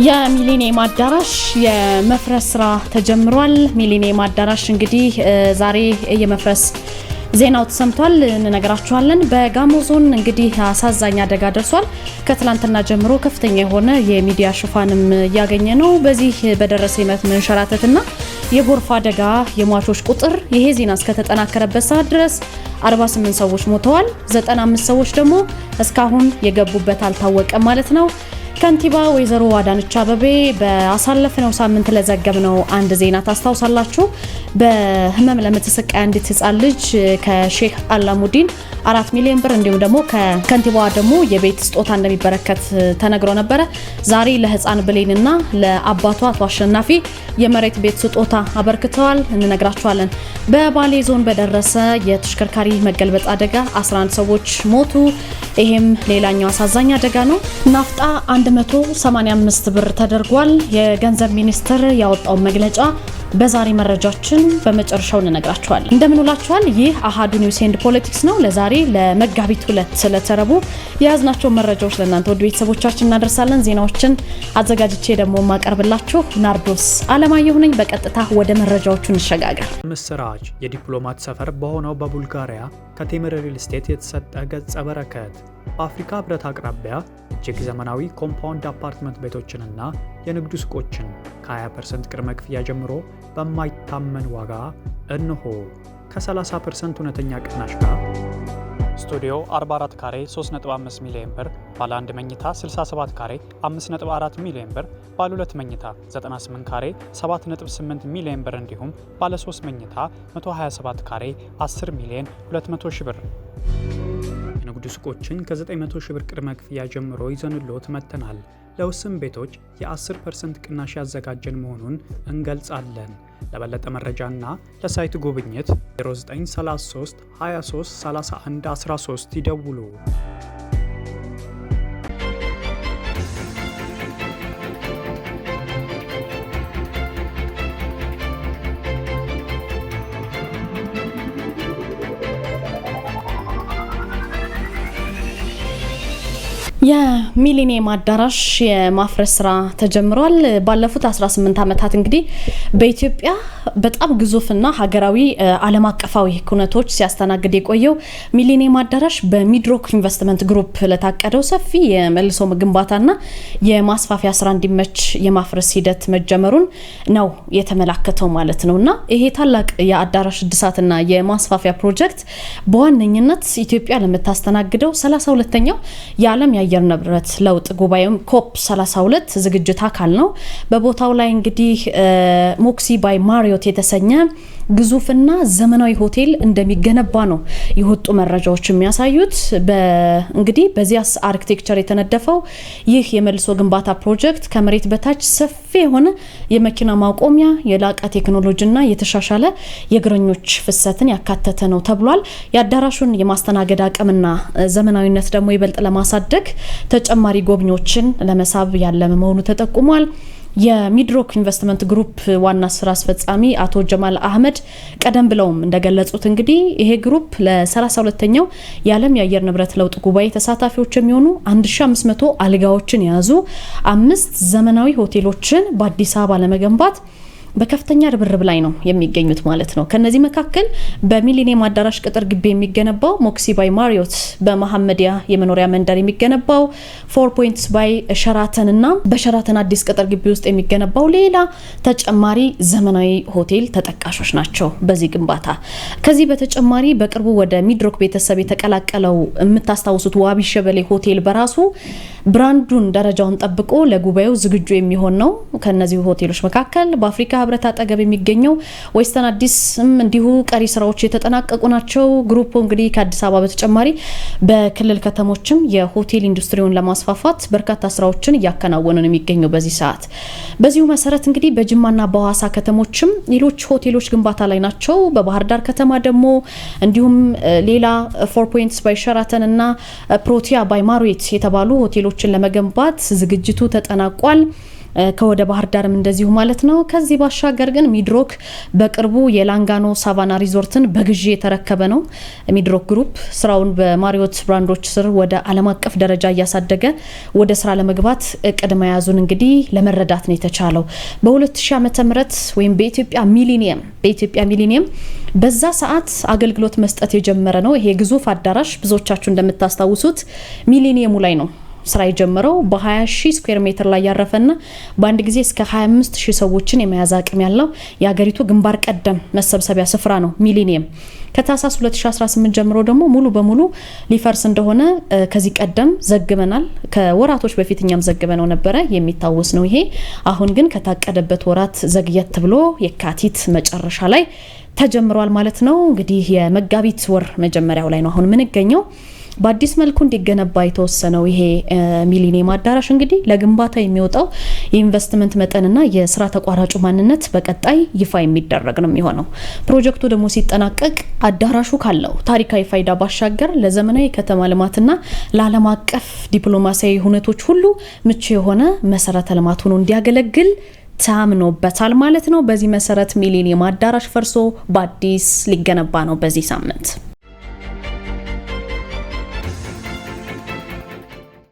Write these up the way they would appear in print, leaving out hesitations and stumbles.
የሚሊኒየም አዳራሽ የመፍረስ ስራ ተጀምሯል። ሚሊኒየም አዳራሽ እንግዲህ ዛሬ የመፍረስ ዜናው ተሰምቷል እንነግራችኋለን። በጋሞ ዞን እንግዲህ አሳዛኝ አደጋ ደርሷል። ከትላንትና ጀምሮ ከፍተኛ የሆነ የሚዲያ ሽፋንም ያገኘ ነው። በዚህ በደረሰ የመሬት መንሸራተትና የጎርፍ አደጋ የሟቾች ቁጥር ይሄ ዜና እስከተጠናከረበት ሰዓት ድረስ 48 ሰዎች ሞተዋል። 95 ሰዎች ደግሞ እስካሁን የገቡበት አልታወቀም ማለት ነው። ከንቲባ ወይዘሮ አዳነች አቤቤ በአሳለፈነው ሳምንት ለዘገብነው አንድ ዜና ታስታውሳላችሁ። በህመም ለምትሰቃይ አንዲት ህፃን ልጅ ከሼክ አላሙዲን 4 ሚሊዮን ብር እንዲሁም ደግሞ ከከንቲባዋ ደግሞ የቤት ስጦታ እንደሚበረከት ተነግሮ ነበረ። ዛሬ ለህፃን ብሌንና ለአባቷ አቶ አሸናፊ የመሬት ቤት ስጦታ አበርክተዋል እንነግራችኋለን። በባሌ ዞን በደረሰ የተሽከርካሪ መገልበጥ አደጋ 11 ሰዎች ሞቱ። ይሄም ሌላኛው አሳዛኝ አደጋ ነው። ናፍጣ 185 ብር ተደርጓል። የገንዘብ ሚኒስቴር ያወጣው መግለጫ በዛሬ መረጃችን በመጨረሻው እንነግራችኋለን። እንደምንውላችኋል። ይህ አሃዱ ኒውስ ኤንድ ፖለቲክስ ነው። ለዛሬ ለመጋቢት 2 ስለተረቡ የያዝናቸው መረጃዎች ለእናንተ ወደ ቤተሰቦቻችን እናደርሳለን። ዜናዎችን አዘጋጅቼ ደግሞ ማቀርብላችሁ ናርዶስ አለማየሁ ነኝ። በቀጥታ ወደ መረጃዎቹ እንሸጋገር። ምስራች የዲፕሎማት ሰፈር በሆነው በቡልጋሪያ ከቴምር ሪል ስቴት የተሰጠ ገጸ በረከት በአፍሪካ ህብረት አቅራቢያ እጅግ ዘመናዊ ኮምፓውንድ አፓርትመንት ቤቶችንና የንግድ ሱቆችን ከ20% ቅድመ ክፍያ ጀምሮ በማይታመን ዋጋ እንሆ ከ30% እውነተኛ ቅናሽ ጋር ስቱዲዮ 44 ካሬ 3.5 ሚሊዮን ብር፣ ባለ 1 መኝታ 67 ካሬ 5.4 ሚሊዮን ብር፣ ባለ 2 መኝታ 98 ካሬ 7.8 ሚሊዮን ብር እንዲሁም ባለ 3 መኝታ 127 ካሬ 10 ሚሊዮን 200 ሺህ ብር። የንግድ ሱቆችን ከ900 ሺህ ብር ቅድመ ክፍያ ጀምሮ ይዘንልዎት መጥተናል። ለውስን ቤቶች የ10% ቅናሽ ያዘጋጀን መሆኑን እንገልጻለን። ለበለጠ መረጃና ለሳይት ጉብኝት 0933 23 31 13 ይደውሉ። የሚሊኒየም አዳራሽ የማፍረስ ስራ ተጀምሯል። ባለፉት 18 ዓመታት እንግዲህ በኢትዮጵያ በጣም ግዙፍና ሀገራዊ ዓለም አቀፋዊ ኩነቶች ሲያስተናግድ የቆየው ሚሊኒየም አዳራሽ በሚድሮክ ኢንቨስትመንት ግሩፕ ለታቀደው ሰፊ የመልሶ ግንባታና የማስፋፊያ ስራ እንዲመች የማፍረስ ሂደት መጀመሩን ነው የተመላከተው ማለት ነውና ይሄ ታላቅ የአዳራሽ እድሳትና የማስፋፊያ ፕሮጀክት በዋነኝነት ኢትዮጵያ ለምታስተናግደው 32ኛው የዓለም የአየር ንብረት ለውጥ ጉባኤም ኮፕ 32 ዝግጅት አካል ነው። በቦታው ላይ እንግዲህ ሞክሲ ባይ ማሪዮት የተሰኘ ግዙፍና ዘመናዊ ሆቴል እንደሚገነባ ነው የወጡ መረጃዎች የሚያሳዩት። እንግዲህ በዚያስ አርኪቴክቸር የተነደፈው ይህ የመልሶ ግንባታ ፕሮጀክት ከመሬት በታች ሰፊ የሆነ የመኪና ማቆሚያ፣ የላቀ ቴክኖሎጂና የተሻሻለ የእግረኞች ፍሰትን ያካተተ ነው ተብሏል። የአዳራሹን የማስተናገድ አቅምና ዘመናዊነት ደግሞ ይበልጥ ለማሳደግ ተጨማሪ ጎብኚዎችን ለመሳብ ያለመ መሆኑ ተጠቁሟል። የሚድሮክ ኢንቨስትመንት ግሩፕ ዋና ስራ አስፈጻሚ አቶ ጀማል አህመድ ቀደም ብለውም እንደገለጹት እንግዲህ ይሄ ግሩፕ ለ32ኛው የዓለም የአየር ንብረት ለውጥ ጉባኤ ተሳታፊዎች የሚሆኑ 1500 አልጋዎችን የያዙ 5 ዘመናዊ ሆቴሎችን በአዲስ አበባ ለመገንባት በከፍተኛ ርብርብ ላይ ነው የሚገኙት ማለት ነው። ከነዚህ መካከል በሚሊኒየም አዳራሽ ቅጥር ግቢ የሚገነባው ሞክሲ ባይ ማሪዮት በመሐመዲያ የመኖሪያ መንደር የሚገነባው 4 ፖይንትስ ባይ ሸራተን እና በሸራተን አዲስ ቅጥር ግቢ ውስጥ የሚገነባው ሌላ ተጨማሪ ዘመናዊ ሆቴል ተጠቃሾች ናቸው በዚህ ግንባታ። ከዚህ በተጨማሪ በቅርቡ ወደ ሚድሮክ ቤተሰብ የተቀላቀለው የምታስታውሱት ዋቢ ሸበሌ ሆቴል በራሱ ብራንዱን ደረጃውን ጠብቆ ለጉባኤው ዝግጁ የሚሆን ነው። ከነዚህ ሆቴሎች መካከል በአፍሪካ ህብረት አጠገብ የሚገኘው ዌስተርን አዲስም እንዲሁ ቀሪ ስራዎች የተጠናቀቁ ናቸው። ግሩፑ እንግዲህ ከአዲስ አበባ በተጨማሪ በክልል ከተሞችም የሆቴል ኢንዱስትሪውን ለማስፋፋት በርካታ ስራዎችን እያከናወነ ነው የሚገኘው በዚህ ሰዓት። በዚሁ መሰረት እንግዲህ በጅማና በሐዋሳ ከተሞችም ሌሎች ሆቴሎች ግንባታ ላይ ናቸው። በባህር ዳር ከተማ ደግሞ እንዲሁም ሌላ 4 ፖይንትስ ባይ ሸራተን እና ፕሮቲያ ባይ ማሪዮት የተባሉ ሆቴሎችን ለመገንባት ዝግጅቱ ተጠናቋል። ከወደ ባህር ዳርም እንደዚሁ ማለት ነው። ከዚህ ባሻገር ግን ሚድሮክ በቅርቡ የላንጋኖ ሳቫና ሪዞርትን በግዢ የተረከበ ነው። ሚድሮክ ግሩፕ ስራውን በማሪዮት ብራንዶች ስር ወደ ዓለም አቀፍ ደረጃ እያሳደገ ወደ ስራ ለመግባት እቅድ መያዙን እንግዲህ ለመረዳት ነው የተቻለው። በ2000 ዓመተ ምህረት ወይም በኢትዮጵያ ሚሊኒየም በዛ ሰዓት አገልግሎት መስጠት የጀመረ ነው። ይሄ ግዙፍ አዳራሽ ብዙዎቻችሁ እንደምታስታውሱት ሚሊኒየሙ ላይ ነው ስራ የጀመረው። በ20,000 ስኩዌር ሜትር ላይ ያረፈና በአንድ ጊዜ እስከ 25,000 ሰዎችን የመያዝ አቅም ያለው የሀገሪቱ ግንባር ቀደም መሰብሰቢያ ስፍራ ነው ሚሊኒየም። ከታህሳስ 2018 ጀምሮ ደግሞ ሙሉ በሙሉ ሊፈርስ እንደሆነ ከዚህ ቀደም ዘግበናል። ከወራቶች በፊት እኛም ዘግበነው ነበረ የሚታወስ ነው ይሄ። አሁን ግን ከታቀደበት ወራት ዘግየት ብሎ የካቲት መጨረሻ ላይ ተጀምሯል ማለት ነው። እንግዲህ የመጋቢት ወር መጀመሪያው ላይ ነው አሁን የምንገኘው። በአዲስ መልኩ እንዲገነባ የተወሰነው ይሄ ሚሊኒየም አዳራሽ እንግዲህ ለግንባታ የሚወጣው የኢንቨስትመንት መጠንና የስራ ተቋራጩ ማንነት በቀጣይ ይፋ የሚደረግ ነው የሚሆነው። ፕሮጀክቱ ደግሞ ሲጠናቀቅ አዳራሹ ካለው ታሪካዊ ፋይዳ ባሻገር ለዘመናዊ ከተማ ልማትና ለዓለም አቀፍ ዲፕሎማሲያዊ ሁነቶች ሁሉ ምቹ የሆነ መሰረተ ልማት ሆኖ እንዲያገለግል ታምኖበታል ማለት ነው። በዚህ መሰረት ሚሊኒየም አዳራሽ ፈርሶ በአዲስ ሊገነባ ነው በዚህ ሳምንት።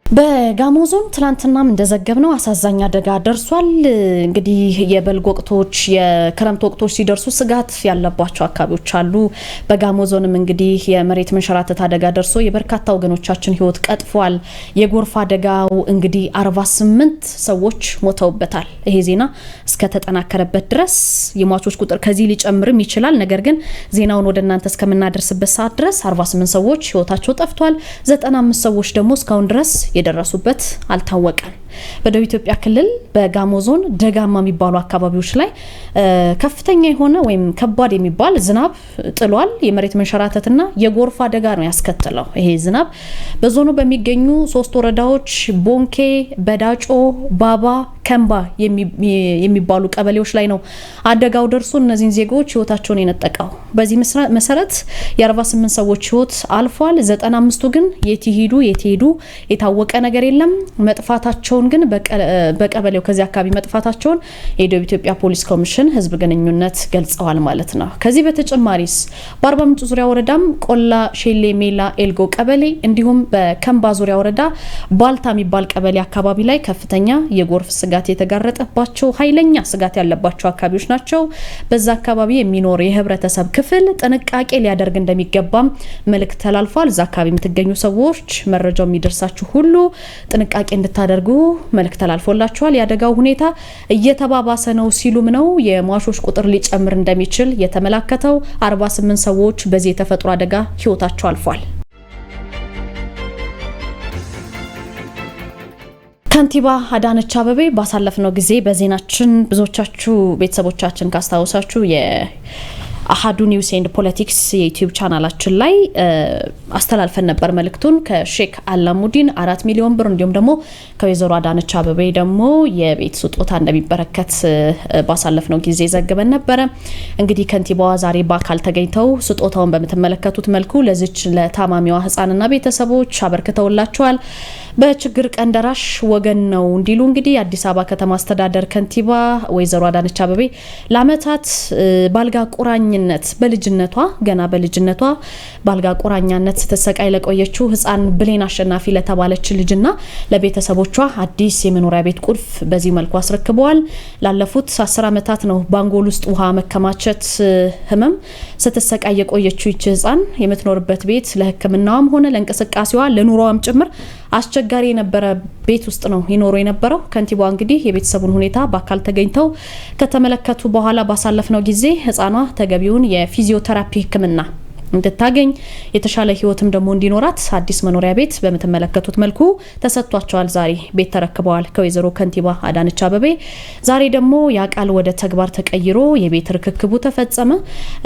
በጋሞ ዞን ትላንትናም እንደዘገብነው አሳዛኝ አደጋ ደርሷል። እንግዲህ የበልግ ወቅቶች የክረምት ወቅቶች ሲደርሱ ስጋት ያለባቸው አካባቢዎች አሉ። በጋሞ ዞንም እንግዲህ የመሬት መንሸራተት አደጋ ደርሶ የበርካታ ወገኖቻችን ህይወት ቀጥፏል። የጎርፍ አደጋው እንግዲህ 48 ሰዎች ሞተውበታል። ይሄ ዜና እስከ ተጠናከረበት ድረስ የሟቾች ቁጥር ከዚህ ሊጨምርም ይችላል። ነገር ግን ዜናውን ወደ እናንተ እስከምናደርስበት ሰዓት ድረስ 48 ሰዎች ህይወታቸው ጠፍቷል። 95 ሰዎች ደግሞ እስካሁን ድረስ የደረሱበት አልታወቀም። በደቡብ ኢትዮጵያ ክልል በጋሞ ዞን ደጋማ የሚባሉ አካባቢዎች ላይ ከፍተኛ የሆነ ወይም ከባድ የሚባል ዝናብ ጥሏል። የመሬት መንሸራተትና የጎርፍ አደጋ ነው ያስከተለው። ይሄ ዝናብ በዞኑ በሚገኙ 3 ወረዳዎች ቦንኬ፣ በዳጮ፣ ባባ፣ ከምባ የሚባሉ ቀበሌዎች ላይ ነው አደጋው ደርሶ እነዚህን ዜጎች ህይወታቸውን የነጠቀው። በዚህ መሰረት የ48 ሰዎች ህይወት አልፏል። 95ቱ ግን የት ሄዱ የታወቀ ነገር የለም። መጥፋታቸውን ግን በቀበሌው ከዚህ አካባቢ መጥፋታቸውን የደቡብ ኢትዮጵያ ፖሊስ ኮሚሽን ህዝብ ግንኙነት ገልጸዋል ማለት ነው። ከዚህ በተጨማሪስ በአርባ ምንጭ ዙሪያ ወረዳም ቆላ ሼሌ ሜላ ኤልጎ ቀበሌ እንዲሁም በከምባ ዙሪያ ወረዳ ባልታ የሚባል ቀበሌ አካባቢ ላይ ከፍተኛ የጎርፍ ስጋት የተጋረጠባቸው ኃይለኛ ስጋት ያለባቸው አካባቢዎች ናቸው። በዛ አካባቢ የሚኖር የህብረተሰብ ክፍል ጥንቃቄ ሊያደርግ እንደሚገባም መልእክት ተላልፏል። እዛ አካባቢ የምትገኙ ሰዎች መረጃው የሚደርሳችሁ ሁሉ ጥንቃቄ እንድታደርጉ መልእክት ተላልፎላችኋል። የአደጋው ሁኔታ እየተባባሰ ነው ሲሉም ነው የሟቾች ቁጥር ሊጨምር እንደሚችል የተመላከተው። 48 ሰዎች በዚህ የተፈጥሮ አደጋ ህይወታቸው አልፏል። ከንቲባ አዳነች አቤቤ ባሳለፍነው ጊዜ በዜናችን ብዙዎቻችሁ ቤተሰቦቻችን ካስታወሳችሁ አሃዱ ኒውስ ኤንድ ፖለቲክስ የዩቲዩብ ቻናላችን ላይ አስተላልፈን ነበር መልእክቱን። ከሼክ አላሙዲን 4 ሚሊዮን ብር እንዲሁም ደግሞ ከወይዘሮ አዳነች አቤቤ ደግሞ የቤት ስጦታ እንደሚበረከት ባሳለፍነው ጊዜ ዘግበን ነበረ። እንግዲህ ከንቲባዋ ዛሬ በአካል ተገኝተው ስጦታውን በምትመለከቱት መልኩ ለዚች ለታማሚዋ ህፃንና ቤተሰቦች አበርክተውላቸዋል። በችግር ቀን ደራሽ ወገን ነው እንዲሉ እንግዲህ አዲስ አበባ ከተማ አስተዳደር ከንቲባ ወይዘሮ አዳነች አቤቤ ለአመታት ባልጋ ቁራኝነት በልጅነቷ ባልጋ ቁራኛነት ስትሰቃይ ለቆየችው ህፃን ብሌን አሸናፊ ለተባለች ልጅና ለቤተሰቦቿ አዲስ የመኖሪያ ቤት ቁልፍ በዚህ መልኩ አስረክበዋል። ላለፉት 10 አመታት ነው ባንጎል ውስጥ ውሃ መከማቸት ህመም ስትሰቃይ የቆየችው ይች ህፃን የምትኖርበት ቤት ለሕክምናዋም ሆነ ለእንቅስቃሴዋ ለኑሮዋም ጭምር አስቸጋሪ የነበረ ቤት ውስጥ ነው ይኖሩ የነበረው። ከንቲባዋ እንግዲህ የቤተሰቡን ሁኔታ በአካል ተገኝተው ከተመለከቱ በኋላ ባሳለፍነው ጊዜ ህፃኗ ተገቢውን የፊዚዮቴራፒ ህክምና እንድታገኝ የተሻለ ህይወትም ደግሞ እንዲኖራት አዲስ መኖሪያ ቤት በምትመለከቱት መልኩ ተሰጥቷቸዋል። ዛሬ ቤት ተረክበዋል ከወይዘሮ ከንቲባ አዳነች አቤቤ። ዛሬ ደግሞ ያ ቃል ወደ ተግባር ተቀይሮ የቤት ርክክቡ ተፈጸመ።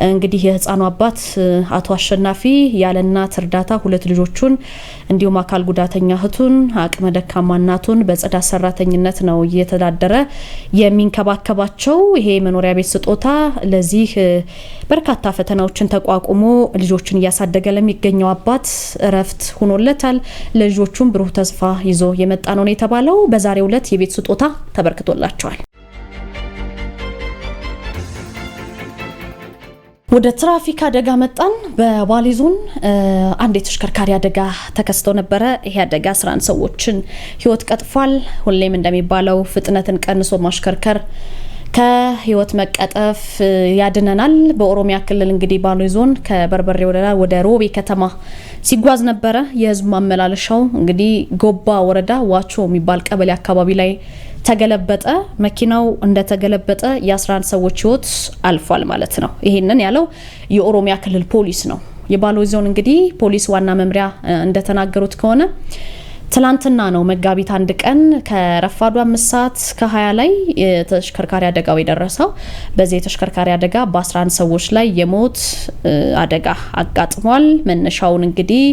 እንግዲህ የህፃኑ አባት አቶ አሸናፊ ያለ እናት እርዳታ 2 ልጆቹን እንዲሁም አካል ጉዳተኛ እህቱን አቅመ ደካማ እናቱን በጽዳት ሰራተኝነት ነው እየተዳደረ የሚንከባከባቸው። ይሄ መኖሪያ ቤት ስጦታ ለዚህ በርካታ ፈተናዎችን ተቋቁሞ ልጆችን እያሳደገ ለሚገኘው አባት እረፍት ሆኖለታል። ለልጆቹም ብሩህ ተስፋ ይዞ የመጣ ነው የተባለው። በዛሬው ዕለት የቤት ስጦታ ተበርክቶላቸዋል። ወደ ትራፊክ አደጋ መጣን። በባሌ ዞን አንድ የተሽከርካሪ አደጋ ተከስቶ ነበረ። ይሄ አደጋ 11 ሰዎችን ህይወት ቀጥፏል። ሁሌም እንደሚባለው ፍጥነትን ቀንሶ ማሽከርከር ከህይወት መቀጠፍ ያድነናል። በኦሮሚያ ክልል እንግዲህ ባሌ ዞን ከበርበሬ ወደ ሮቤ ከተማ ሲጓዝ ነበረ። የህዝብ ማመላለሻው እንግዲህ ጎባ ወረዳ ዋቾ የሚባል ቀበሌ አካባቢ ላይ ተገለበጠ። መኪናው እንደተገለበጠ የ11 ሰዎች ህይወት አልፏል ማለት ነው። ይሄንን ያለው የኦሮሚያ ክልል ፖሊስ ነው። የባሌ ዞን እንግዲህ ፖሊስ ዋና መምሪያ እንደተናገሩት ከሆነ ትላንትና ነው መጋቢት 1 ቀን ከረፋዱ 5 ሰዓት ከ20 ላይ የተሽከርካሪ አደጋው የደረሰው። በዚህ የተሽከርካሪ አደጋ በ11 ሰዎች ላይ የሞት አደጋ አጋጥሟል። መነሻውን እንግዲህ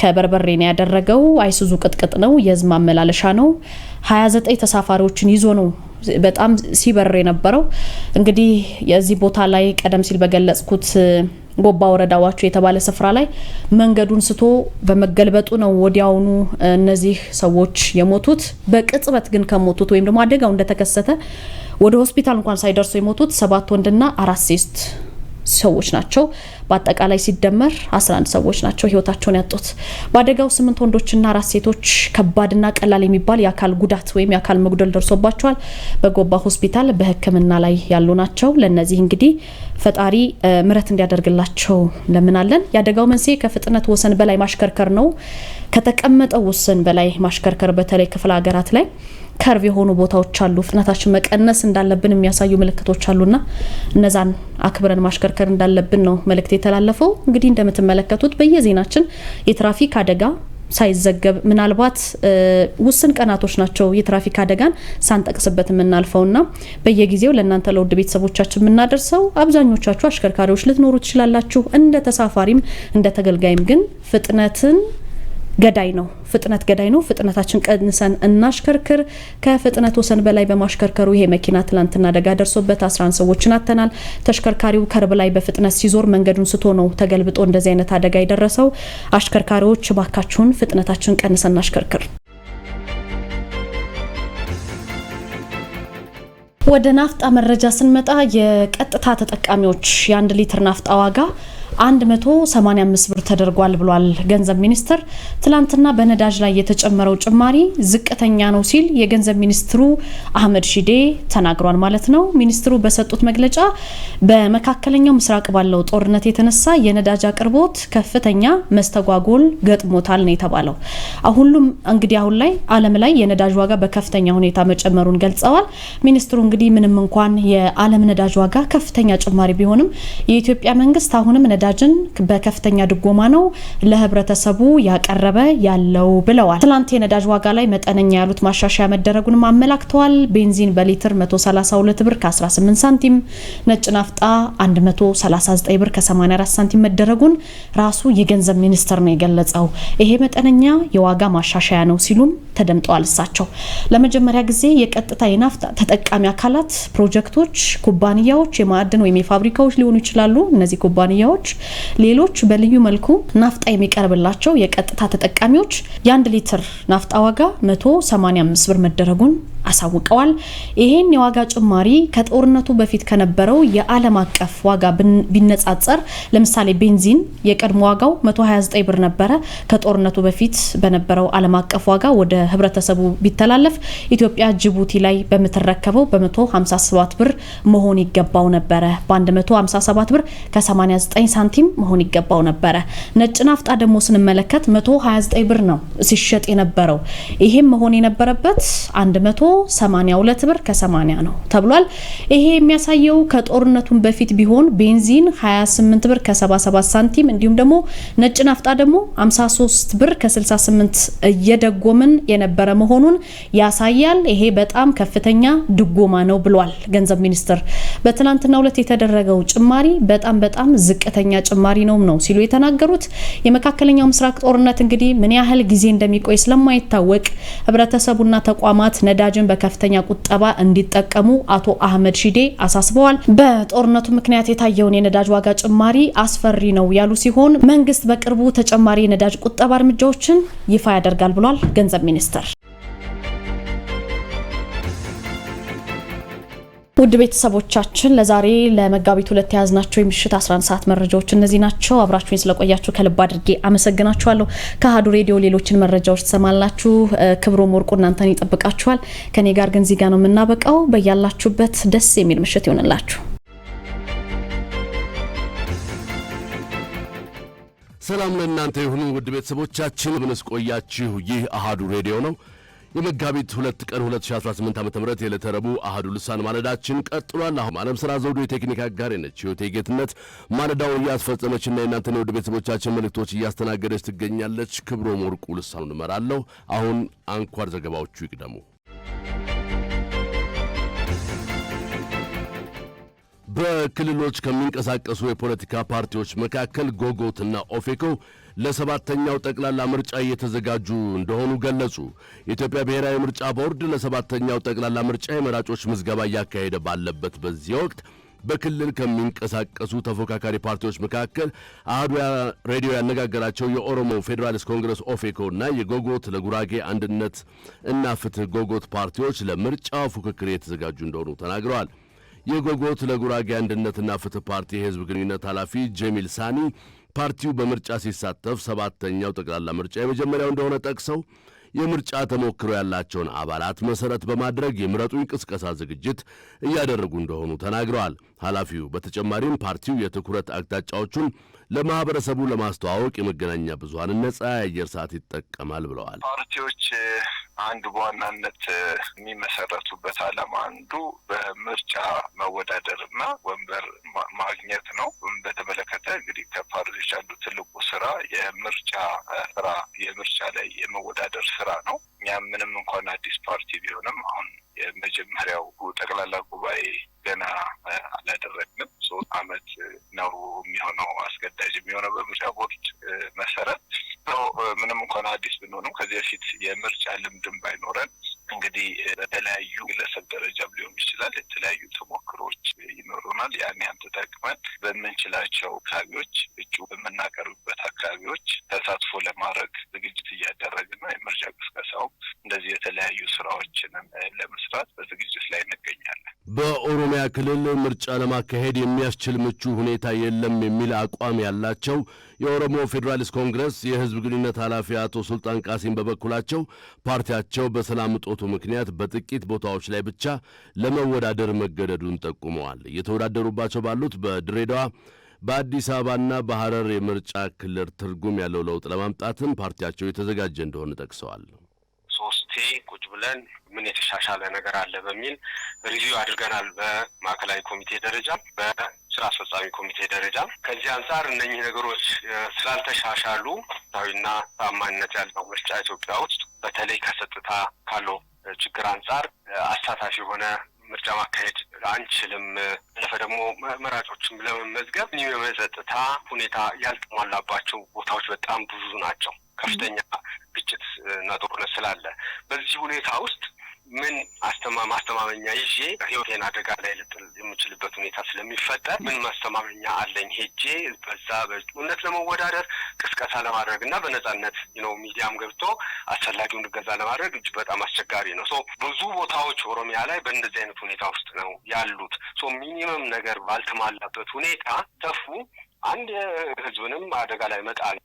ከበርበሬ ነው ያደረገው። አይሱዙ ቅጥቅጥ ነው፣ የህዝብ ማመላለሻ ነው። 29 ተሳፋሪዎችን ይዞ ነው በጣም ሲበር የነበረው። እንግዲህ የዚህ ቦታ ላይ ቀደም ሲል በገለጽኩት ጎባ ወረዳ ዋቾ የተባለ ስፍራ ላይ መንገዱን ስቶ በመገልበጡ ነው ወዲያውኑ እነዚህ ሰዎች የሞቱት። በቅጽበት ግን ከሞቱት ወይም ደግሞ አደጋው እንደተከሰተ ወደ ሆስፒታል እንኳን ሳይደርሱ የሞቱት 7 ወንድና 4 ሴት ሰዎች ናቸው። በአጠቃላይ ሲደመር 11 ሰዎች ናቸው ህይወታቸውን ያጡት። በአደጋው 8 ወንዶችና 4 ሴቶች ከባድና ቀላል የሚባል የአካል ጉዳት ወይም የአካል መጉደል ደርሶባቸዋል። በጎባ ሆስፒታል በሕክምና ላይ ያሉ ናቸው። ለነዚህ እንግዲህ ፈጣሪ ምሕረት እንዲያደርግላቸው ለምናለን። የአደጋው መንስኤ ከፍጥነት ወሰን በላይ ማሽከርከር ነው። ከተቀመጠው ወሰን በላይ ማሽከርከር በተለይ ክፍለ ሀገራት ላይ ከርቭ የሆኑ ቦታዎች አሉ። ፍጥነታችን መቀነስ እንዳለብን የሚያሳዩ ምልክቶች አሉና እነዛን አክብረን ማሽከርከር እንዳለብን ነው መልእክት የተላለፈው። እንግዲህ እንደምትመለከቱት በየዜናችን የትራፊክ አደጋ ሳይዘገብ ምናልባት ውስን ቀናቶች ናቸው የትራፊክ አደጋን ሳንጠቅስበት የምናልፈውና በየጊዜው ለእናንተ ለውድ ቤተሰቦቻችን የምናደርሰው። አብዛኞቻችሁ አሽከርካሪዎች ልትኖሩ ትችላላችሁ። እንደ ተሳፋሪም እንደ ተገልጋይም ግን ፍጥነትን ገዳይ ነው። ፍጥነት ገዳይ ነው። ፍጥነታችን ቀንሰን እናሽከርክር። ከፍጥነት ወሰን በላይ በማሽከርከሩ ይሄ መኪና ትላንትና አደጋ ደርሶበት 11 ሰዎችን አተናል። ተሽከርካሪው ከርብ ላይ በፍጥነት ሲዞር መንገዱን ስቶ ነው ተገልብጦ እንደዚህ አይነት አደጋ የደረሰው። አሽከርካሪዎች ባካችሁን ፍጥነታችን ቀንሰን እናሽከርክር። ወደ ናፍጣ መረጃ ስንመጣ የቀጥታ ተጠቃሚዎች የ1 ሊትር ናፍጣ ዋጋ 185 ብር ተደርጓል ብሏል ገንዘብ ሚኒስትር። ትላንትና በነዳጅ ላይ የተጨመረው ጭማሪ ዝቅተኛ ነው ሲል የገንዘብ ሚኒስትሩ አህመድ ሺዴ ተናግሯል ማለት ነው። ሚኒስትሩ በሰጡት መግለጫ በመካከለኛው ምስራቅ ባለው ጦርነት የተነሳ የነዳጅ አቅርቦት ከፍተኛ መስተጓጎል ገጥሞታል ነው የተባለው። ሁሉም እንግዲህ አሁን ላይ ዓለም ላይ የነዳጅ ዋጋ በከፍተኛ ሁኔታ መጨመሩን ገልጸዋል። ሚኒስትሩ እንግዲህ ምንም እንኳን የዓለም ነዳጅ ዋጋ ከፍተኛ ጭማሪ ቢሆንም የኢትዮጵያ መንግስት አሁንም ነዳጅን በከፍተኛ ድጎማ ነው ለህብረተሰቡ ያቀረበ ያለው ብለዋል። ትላንት የነዳጅ ዋጋ ላይ መጠነኛ ያሉት ማሻሻያ መደረጉንም አመላክተዋል። ቤንዚን በሊትር 132 ብር ከ18 ሳንቲም፣ ነጭ ናፍጣ 139 ብር ከ84 ሳንቲም መደረጉን ራሱ የገንዘብ ሚኒስትር ነው የገለጸው። ይሄ መጠነኛ የዋጋ ማሻሻያ ነው ሲሉም ተደምጠዋል። እሳቸው ለመጀመሪያ ጊዜ የቀጥታ የናፍጣ ተጠቃሚ አካላት፣ ፕሮጀክቶች፣ ኩባንያዎች፣ የማዕድን ወይም የፋብሪካዎች ሊሆኑ ይችላሉ። እነዚህ ኩባንያዎች ሌሎች በልዩ መልኩ ናፍጣ የሚቀርብላቸው የቀጥታ ተጠቃሚዎች የ1 ሊትር ናፍጣ ዋጋ 185 ብር መደረጉን አሳውቀዋል። ይሄን የዋጋ ጭማሪ ከጦርነቱ በፊት ከነበረው የዓለም አቀፍ ዋጋ ቢነጻጸር ለምሳሌ ቤንዚን የቀድሞ ዋጋው 129 ብር ነበረ። ከጦርነቱ በፊት በነበረው ዓለም አቀፍ ዋጋ ወደ ህብረተሰቡ ቢተላለፍ ኢትዮጵያ ጅቡቲ ላይ በምትረከበው በ157 ብር መሆን ይገባው ነበረ። በ157 ብር ከ89 ሳንቲም መሆን ይገባው ነበረ። ነጭ ናፍጣ ደግሞ ስንመለከት 129 ብር ነው ሲሸጥ የነበረው። ይሄም መሆን የነበረበት 182 ብር ከ80 ነው ተብሏል። ይሄ የሚያሳየው ከጦርነቱን በፊት ቢሆን ቤንዚን 28 ብር ከ77 ሳንቲም እንዲሁም ደግሞ ነጭ ናፍጣ ደግሞ 53 ብር ከ68 እየደጎምን የነበረ መሆኑን ያሳያል። ይሄ በጣም ከፍተኛ ድጎማ ነው ብሏል ገንዘብ ሚኒስትር። በትናንትናው ዕለት የተደረገው ጭማሪ በጣም ዝቅተኛ ጭማሪ ነው ሲሉ የተናገሩት። የመካከለኛው ምስራቅ ጦርነት እንግዲህ ምን ያህል ጊዜ እንደሚቆይ ስለማይታወቅ ህብረተሰቡና ተቋማት ነዳጅን ነዳጅን በከፍተኛ ቁጠባ እንዲጠቀሙ አቶ አህመድ ሺዴ አሳስበዋል። በጦርነቱ ምክንያት የታየውን የነዳጅ ዋጋ ጭማሪ አስፈሪ ነው ያሉ ሲሆን መንግስት በቅርቡ ተጨማሪ የነዳጅ ቁጠባ እርምጃዎችን ይፋ ያደርጋል ብሏል ገንዘብ ሚኒስቴር። ውድ ቤተሰቦቻችን ለዛሬ ለመጋቢት 2 ያዝናቸው የምሽት 11 ሰዓት መረጃዎች እነዚህ ናቸው። አብራችሁኝ ስለቆያችሁ ከልብ አድርጌ አመሰግናችኋለሁ። ከአሃዱ ሬዲዮ ሌሎችን መረጃዎች ተሰማላችሁ። ክብሮም ወርቁ እናንተን ይጠብቃችኋል። ከኔ ጋር ግን እዚህ ጋር ነው የምናበቃው። በያላችሁበት ደስ የሚል ምሽት ይሆንላችሁ። ሰላም ለእናንተ ይሁን ውድ ቤተሰቦቻችን። ብንስ ቆያችሁ። ይህ አሃዱ ሬዲዮ ነው። የመጋቢት 2 ቀን 2018 ዓ.ም የዕለተ ረቡዕ አሃዱ ልሳን ማለዳችን ቀጥሏል። አሁን ዓለም ስራ ዘውዱ የቴክኒክ አጋር ነች። ህይወቴ ጌትነት ማለዳውን እያስፈጸመችና የእናንተን ውድ ቤተሰቦቻችን መልእክቶች እያስተናገደች ትገኛለች። ክብሮም ወርቁ ልሳኑን እመራለሁ። አሁን አንኳር ዘገባዎቹ ይቅደሙ። በክልሎች ከሚንቀሳቀሱ የፖለቲካ ፓርቲዎች መካከል ጎጎትና ኦፌኮ ለሰባተኛው ጠቅላላ ምርጫ እየተዘጋጁ እንደሆኑ ገለጹ። የኢትዮጵያ ብሔራዊ ምርጫ ቦርድ ለሰባተኛው ጠቅላላ ምርጫ የመራጮች ምዝገባ እያካሄደ ባለበት በዚህ ወቅት በክልል ከሚንቀሳቀሱ ተፎካካሪ ፓርቲዎች መካከል አሃዱ ሬዲዮ ያነጋገራቸው የኦሮሞ ፌዴራሊስት ኮንግረስ ኦፌኮ እና የጎጎት ለጉራጌ አንድነት እና ፍትህ ጎጎት ፓርቲዎች ለምርጫው ፉክክር እየተዘጋጁ እንደሆኑ ተናግረዋል። የጎጎት ለጉራጌ አንድነትና ፍትህ ፓርቲ የህዝብ ግንኙነት ኃላፊ ጀሚል ሳኒ ፓርቲው በምርጫ ሲሳተፍ ሰባተኛው ጠቅላላ ምርጫ የመጀመሪያው እንደሆነ ጠቅሰው የምርጫ ተሞክሮ ያላቸውን አባላት መሰረት በማድረግ የምረጡኝ ቅስቀሳ ዝግጅት እያደረጉ እንደሆኑ ተናግረዋል። ኃላፊው በተጨማሪም ፓርቲው የትኩረት አቅጣጫዎቹን ለማህበረሰቡ ለማስተዋወቅ የመገናኛ ብዙሃን ነጻ የአየር ሰዓት ይጠቀማል ብለዋል። ፓርቲዎች አንዱ በዋናነት የሚመሰረቱበት ዓላማ አንዱ በምርጫ መወዳደርና ወንበር ማግኘት ነው። በተመለከተ እንግዲህ ከፓርቲዎች አንዱ ትልቁ ስራ የምርጫ ላይ የመወዳደር ስራ ነው። እኛም ምንም እንኳን አዲስ ፓርቲ ቢሆንም አሁን የመጀመሪያው ጠቅላላ ጉባኤ ገና አላደረግንም። 3 ዓመት ነው የሚሆነው አስገዳጅ የሚሆነው በምርጫ ቦርድ መሰረት ነው። ምንም እንኳን አዲስ ብንሆንም ከዚህ በፊት የምርጫ ልምድም ባይኖረን እንግዲህ በተለያዩ ግለሰብ ደረጃም ሊሆን ይችላል የተለያዩ ተሞክሮች ይኖሩናል። ያን ተጠቅመን በምንችላቸው አካባቢዎች እጩ በምናቀርብበት አካባቢዎች ተሳትፎ ለማድረግ ዝግጅት እያደረግን ነው። የምርጫ ቅስቀሳውም እንደዚህ የተለያዩ ስራዎችንም ለመስራት በዝግጅት ላይ እንገኛለን። በኦሮሚያ ክልል ምርጫ ለማካሄድ የሚያስችል ምቹ ሁኔታ የለም የሚል አቋም ያላቸው የኦሮሞ ፌዴራሊስት ኮንግረስ የህዝብ ግንኙነት ኃላፊ አቶ ሱልጣን ቃሲም በበኩላቸው ፓርቲያቸው በሰላም እጦቱ ምክንያት በጥቂት ቦታዎች ላይ ብቻ ለመወዳደር መገደዱን ጠቁመዋል። እየተወዳደሩባቸው ባሉት በድሬዳዋ በአዲስ አበባና በሐረር የምርጫ ክልል ትርጉም ያለው ለውጥ ለማምጣትም ፓርቲያቸው የተዘጋጀ እንደሆነ ጠቅሰዋል። ሶስቴ ቁጭ ብለን ምን የተሻሻለ ነገር አለ በሚል ሪቪው አድርገናል። በማዕከላዊ ኮሚቴ ደረጃ በስራ አስፈጻሚ ኮሚቴ ደረጃ ከዚህ አንጻር እነኚህ ነገሮች ስላልተሻሻሉ ታዊና ታማኝነት ያለው ምርጫ ኢትዮጵያ ውስጥ በተለይ ከጸጥታ ካለው ችግር አንጻር አሳታፊ የሆነ ምርጫ ማካሄድ አንችልም። ለፈ ደግሞ መራጮችን ለመመዝገብ የጸጥታ ሁኔታ ያልተሟላባቸው ቦታዎች በጣም ብዙ ናቸው። ከፍተኛ ግጭት እና ጦርነት ስላለ በዚህ ሁኔታ ውስጥ ምን ማስተማመኛ ይዤ ህይወቴን አደጋ ላይ ልጥል የምችልበት ሁኔታ ስለሚፈጠር ምን ማስተማመኛ አለኝ ሄጄ በዛ በእውነት ለመወዳደር ቅስቀሳ ለማድረግ እና በነጻነት ሚዲያም ገብቶ አስፈላጊውን እገዛ ለማድረግ እጅግ በጣም አስቸጋሪ ነው። ብዙ ቦታዎች ኦሮሚያ ላይ በእንደዚህ አይነት ሁኔታ ውስጥ ነው ያሉት። ሚኒመም ነገር ባልተሟላበት ሁኔታ ተፉ አንድ ህዝብንም አደጋ ላይ መጣል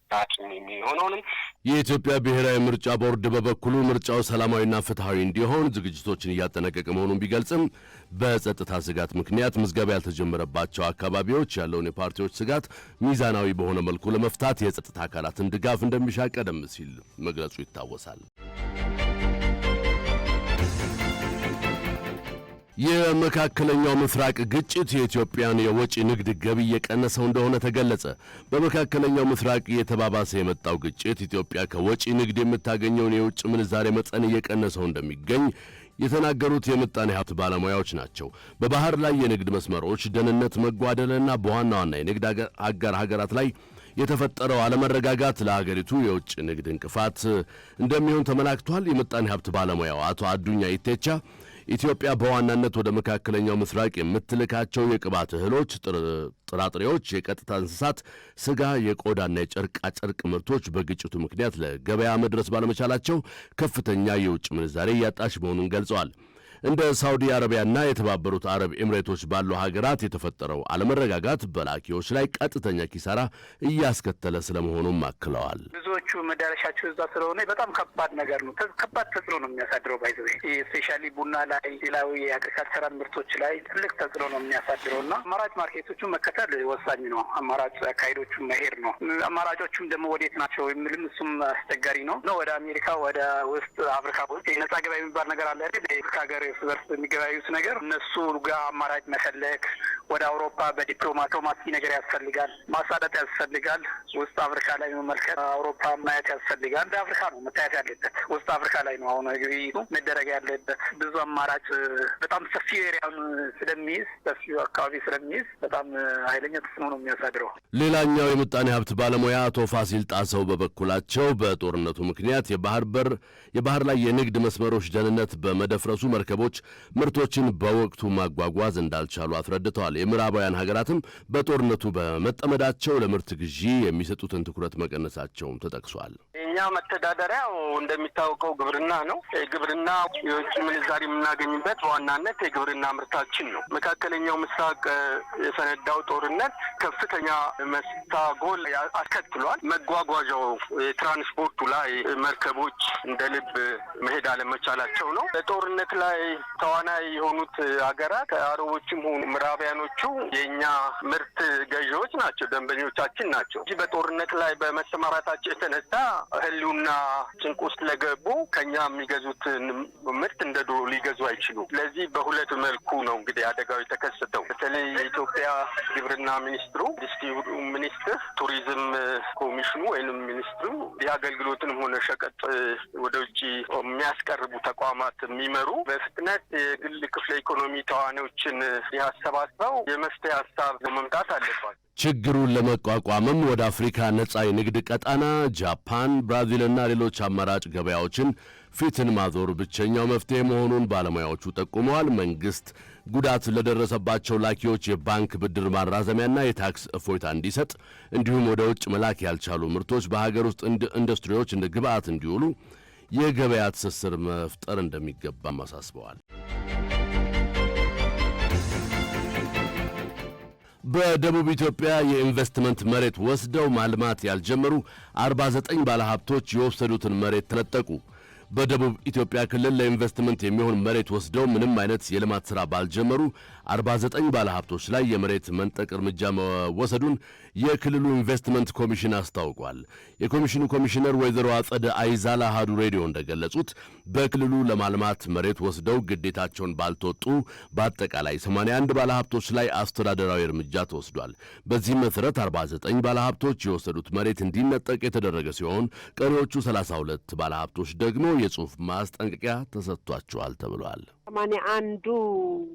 የሚሆነውንም የኢትዮጵያ ብሔራዊ ምርጫ ቦርድ በበኩሉ ምርጫው ሰላማዊና ፍትሃዊ እንዲሆን ዝግጅቶችን እያጠናቀቀ መሆኑን ቢገልጽም በጸጥታ ስጋት ምክንያት ምዝገባ ያልተጀመረባቸው አካባቢዎች ያለውን የፓርቲዎች ስጋት ሚዛናዊ በሆነ መልኩ ለመፍታት የጸጥታ አካላትን ድጋፍ እንደሚሻ ቀደም ሲል መግለጹ ይታወሳል። የመካከለኛው ምስራቅ ግጭት የኢትዮጵያን የወጪ ንግድ ገቢ እየቀነሰው እንደሆነ ተገለጸ። በመካከለኛው ምስራቅ እየተባባሰ የመጣው ግጭት ኢትዮጵያ ከወጪ ንግድ የምታገኘውን የውጭ ምንዛሬ መጠን እየቀነሰው እንደሚገኝ የተናገሩት የምጣኔ ሀብት ባለሙያዎች ናቸው። በባህር ላይ የንግድ መስመሮች ደህንነት መጓደልና በዋና ዋና የንግድ አጋር ሀገራት ላይ የተፈጠረው አለመረጋጋት ለሀገሪቱ የውጭ ንግድ እንቅፋት እንደሚሆን ተመላክቷል። የምጣኔ ሀብት ባለሙያው አቶ አዱኛ ኢቴቻ ኢትዮጵያ በዋናነት ወደ መካከለኛው ምስራቅ የምትልካቸው የቅባት እህሎች፣ ጥራጥሬዎች፣ የቀጥታ እንስሳት ስጋ፣ የቆዳና የጨርቃ ጨርቅ ምርቶች በግጭቱ ምክንያት ለገበያ መድረስ ባለመቻላቸው ከፍተኛ የውጭ ምንዛሬ እያጣች መሆኑን ገልጸዋል። እንደ ሳውዲ አረቢያና የተባበሩት አረብ ኤምሬቶች ባሉ ሀገራት የተፈጠረው አለመረጋጋት በላኪዎች ላይ ቀጥተኛ ኪሳራ እያስከተለ ስለመሆኑም አክለዋል። ብዙዎቹ መዳረሻቸው እዛ ስለሆነ በጣም ከባድ ነገር ነው። ከባድ ተጽዕኖ ነው የሚያሳድረው። ባይዘው ስፔሻሊ ቡና ላይ፣ ሌላው የአግሪካልቸራል ምርቶች ላይ ትልቅ ተጽዕኖ ነው የሚያሳድረው እና አማራጭ ማርኬቶቹን መከተል ወሳኝ ነው። አማራጭ አካሄዶቹን መሄድ ነው። አማራጮቹም ደግሞ ወዴት ናቸው የሚልም እሱም አስቸጋሪ ነው። ወደ አሜሪካ፣ ወደ ውስጥ አፍሪካ ውስጥ የነጻ ገበያ የሚባል ነገር አለ አይደል? ሀገር በርስ የሚገበያዩት ነገር እነሱ ጋር አማራጭ መፈለግ፣ ወደ አውሮፓ በዲፕሎማሲ ነገር ያስፈልጋል፣ ማሳደጥ ያስፈልጋል። ውስጥ አፍሪካ ላይ መመልከት፣ አውሮፓ ማየት ያስፈልጋል። እንደ አፍሪካ ነው መታየት ያለበት፣ ውስጥ አፍሪካ ላይ ነው አሁን ግብይቱ መደረግ ያለበት። ብዙ አማራጭ በጣም ሰፊ ኤሪያውን ስለሚይዝ፣ ሰፊው አካባቢ ስለሚይዝ በጣም ኃይለኛ ተጽዕኖ ነው የሚያሳድረው። ሌላኛው የምጣኔ ሀብት ባለሙያ አቶ ፋሲል ጣሰው በበኩላቸው በጦርነቱ ምክንያት የባህር ላይ የንግድ መስመሮች ደህንነት በመደፍረሱ መርከቦች ምርቶችን በወቅቱ ማጓጓዝ እንዳልቻሉ አስረድተዋል። የምዕራባውያን ሀገራትም በጦርነቱ በመጠመዳቸው ለምርት ግዢ የሚሰጡትን ትኩረት መቀነሳቸውም ተጠቅሷል። የኛ መተዳደሪያው እንደሚታወቀው ግብርና ነው። ግብርና የውጭ ምንዛሪ የምናገኝበት በዋናነት የግብርና ምርታችን ነው። መካከለኛው ምስራቅ የፈነዳው ጦርነት ከፍተኛ መስታጎል አስከትሏል። መጓጓዣው የትራንስፖርቱ ላይ መርከቦች እንደ ልብ መሄድ አለመቻላቸው ነው። በጦርነት ላይ ተዋናይ የሆኑት ሀገራት አረቦችም ሆኑ ምዕራባውያኖቹ የኛ ምርት ገዢዎች ናቸው፣ ደንበኞቻችን ናቸው። እዚህ በጦርነት ላይ በመሰማራታቸው የተነሳ ህልውና ጭንቅ ውስጥ ለገቡ ከኛ የሚገዙትን ምርት እንደ ድሮ ሊገዙ አይችሉም። ስለዚህ በሁለት መልኩ ነው እንግዲህ አደጋው የተከሰተው። በተለይ የኢትዮጵያ ግብርና ሚኒስትሩ፣ ኢንዱስትሪ ሚኒስትር፣ ቱሪዝም ኮሚሽኑ ወይም ሚኒስትሩ የአገልግሎትንም ሆነ ሸቀጥ ወደ ውጭ የሚያስቀርቡ ተቋማት የሚመሩ በፍጥነት የግል ክፍለ ኢኮኖሚ ተዋናዮችን ያሰባስበው የመፍትሄ ሀሳብ መምጣት አለባቸው። ችግሩን ለመቋቋምም ወደ አፍሪካ ነጻ የንግድ ቀጣና፣ ጃፓን፣ ብራዚልና ሌሎች አማራጭ ገበያዎችን ፊትን ማዞር ብቸኛው መፍትሄ መሆኑን ባለሙያዎቹ ጠቁመዋል። መንግስት ጉዳት ለደረሰባቸው ላኪዎች የባንክ ብድር ማራዘሚያና የታክስ እፎይታ እንዲሰጥ እንዲሁም ወደ ውጭ መላክ ያልቻሉ ምርቶች በሀገር ውስጥ ኢንዱስትሪዎች እንደ ግብዓት እንዲውሉ የገበያ ትስስር መፍጠር እንደሚገባም አሳስበዋል። በደቡብ ኢትዮጵያ የኢንቨስትመንት መሬት ወስደው ማልማት ያልጀመሩ 49 ባለሀብቶች የወሰዱትን መሬት ተነጠቁ። በደቡብ ኢትዮጵያ ክልል ለኢንቨስትመንት የሚሆን መሬት ወስደው ምንም አይነት የልማት ሥራ ባልጀመሩ 49 ባለሀብቶች ላይ የመሬት መንጠቅ እርምጃ መወሰዱን የክልሉ ኢንቨስትመንት ኮሚሽን አስታውቋል። የኮሚሽኑ ኮሚሽነር ወይዘሮ አጸደ አይዛላ አሃዱ ሬዲዮ እንደገለጹት በክልሉ ለማልማት መሬት ወስደው ግዴታቸውን ባልተወጡ በአጠቃላይ 81 ባለሀብቶች ላይ አስተዳደራዊ እርምጃ ተወስዷል። በዚህም መሠረት 49 ባለሀብቶች የወሰዱት መሬት እንዲነጠቅ የተደረገ ሲሆን ቀሪዎቹ 32 ባለሀብቶች ደግሞ የጽሑፍ ማስጠንቀቂያ ተሰጥቷቸዋል ተብሏል። 81ዱ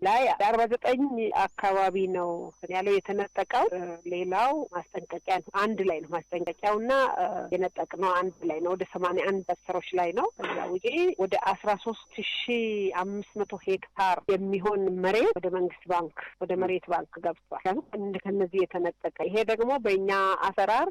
ላይ 49 አካባቢ ነው ያለው የተነጠቀው። ሌላው ማስጠንቀቂያ አንድ ላይ ነው። ማስጠንቀቂያውና የነጠቅነው አንድ ላይ ነው። ወደ 81 በሰሮች ላይ ነው። ከዛ ውጪ ወደ 13500 ሄክታር የሚሆን መሬት ወደ መንግስት ባንክ ወደ መሬት ባንክ ገብቷል። ከነዚህ የተነጠቀ ይሄ ደግሞ በእኛ አሰራር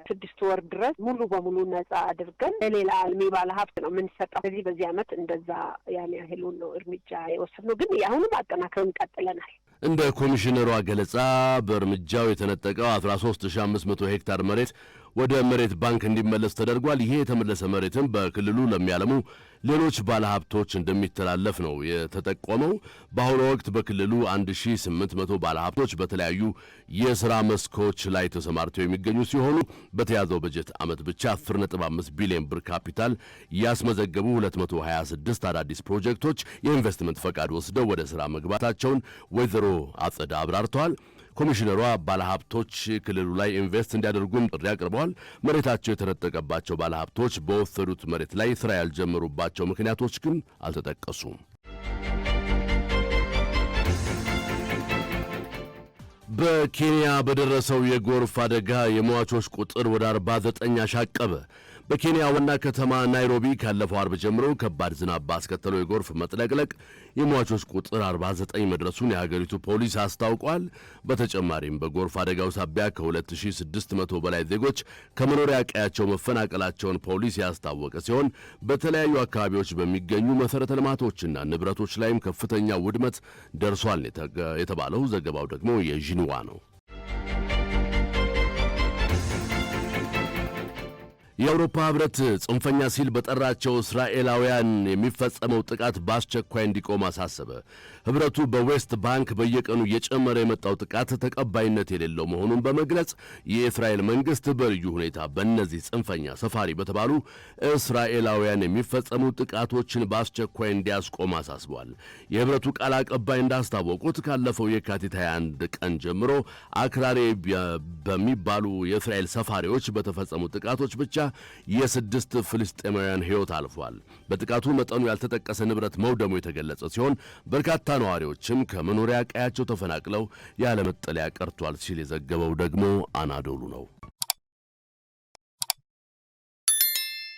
6 ወር ድረስ ሙሉ በሙሉ ነጻ አድርገን ለሌላ አልሚ ባለሀብት ነው የምንሰጠው። ስለዚህ በዚህ ዓመት እንደዛ ያን ያህሉን ነው እርምጃ የወሰድነው፣ ግን አሁንም አጠናክረን ቀጥለናል። እንደ ኮሚሽነሯ ገለጻ በእርምጃው የተነጠቀው 13500 ሄክታር መሬት ወደ መሬት ባንክ እንዲመለስ ተደርጓል። ይሄ የተመለሰ መሬትም በክልሉ ለሚያለሙ ሌሎች ባለሀብቶች እንደሚተላለፍ ነው የተጠቆመው። በአሁኑ ወቅት በክልሉ 1800 ባለሀብቶች በተለያዩ የሥራ መስኮች ላይ ተሰማርተው የሚገኙ ሲሆኑ በተያዘው በጀት ዓመት ብቻ 10.5 ቢሊዮን ብር ካፒታል ያስመዘገቡ 226 አዳዲስ ፕሮጀክቶች የኢንቨስትመንት ፈቃድ ወስደው ወደ ሥራ መግባታቸውን ወይዘሮ አጸዳ አብራርተዋል። ኮሚሽነሯ ባለሀብቶች ክልሉ ላይ ኢንቨስት እንዲያደርጉም ጥሪ አቅርበዋል። መሬታቸው የተነጠቀባቸው ባለሀብቶች በወሰዱት መሬት ላይ ሥራ ያልጀመሩባቸው ምክንያቶች ግን አልተጠቀሱም። በኬንያ በደረሰው የጎርፍ አደጋ የሟቾች ቁጥር ወደ 49 አሻቀበ። በኬንያ ዋና ከተማ ናይሮቢ ካለፈው አርብ ጀምሮ ከባድ ዝናብ ባስከተለው የጎርፍ መጥለቅለቅ የሟቾች ቁጥር 49 መድረሱን የሀገሪቱ ፖሊስ አስታውቋል። በተጨማሪም በጎርፍ አደጋው ሳቢያ ከ2600 በላይ ዜጎች ከመኖሪያ ቀያቸው መፈናቀላቸውን ፖሊስ ያስታወቀ ሲሆን በተለያዩ አካባቢዎች በሚገኙ መሠረተ ልማቶችና ንብረቶች ላይም ከፍተኛ ውድመት ደርሷል የተባለው። ዘገባው ደግሞ የዢንዋ ነው። የአውሮፓ ህብረት ጽንፈኛ ሲል በጠራቸው እስራኤላውያን የሚፈጸመው ጥቃት በአስቸኳይ እንዲቆም አሳሰበ። ህብረቱ በዌስት ባንክ በየቀኑ እየጨመረ የመጣው ጥቃት ተቀባይነት የሌለው መሆኑን በመግለጽ የእስራኤል መንግስት በልዩ ሁኔታ በእነዚህ ጽንፈኛ ሰፋሪ በተባሉ እስራኤላውያን የሚፈጸሙ ጥቃቶችን በአስቸኳይ እንዲያስቆም አሳስቧል። የህብረቱ ቃል አቀባይ እንዳስታወቁት ካለፈው የካቲት 21 ቀን ጀምሮ አክራሪ በሚባሉ የእስራኤል ሰፋሪዎች በተፈጸሙ ጥቃቶች ብቻ የስድስት ፍልስጤማውያን ህይወት አልፏል። በጥቃቱ መጠኑ ያልተጠቀሰ ንብረት መውደሙ የተገለጸ ሲሆን በርካታ ነዋሪዎችም ከመኖሪያ ቀያቸው ተፈናቅለው ያለ መጠለያ ቀርቷል ሲል የዘገበው ደግሞ አናዶሉ ነው።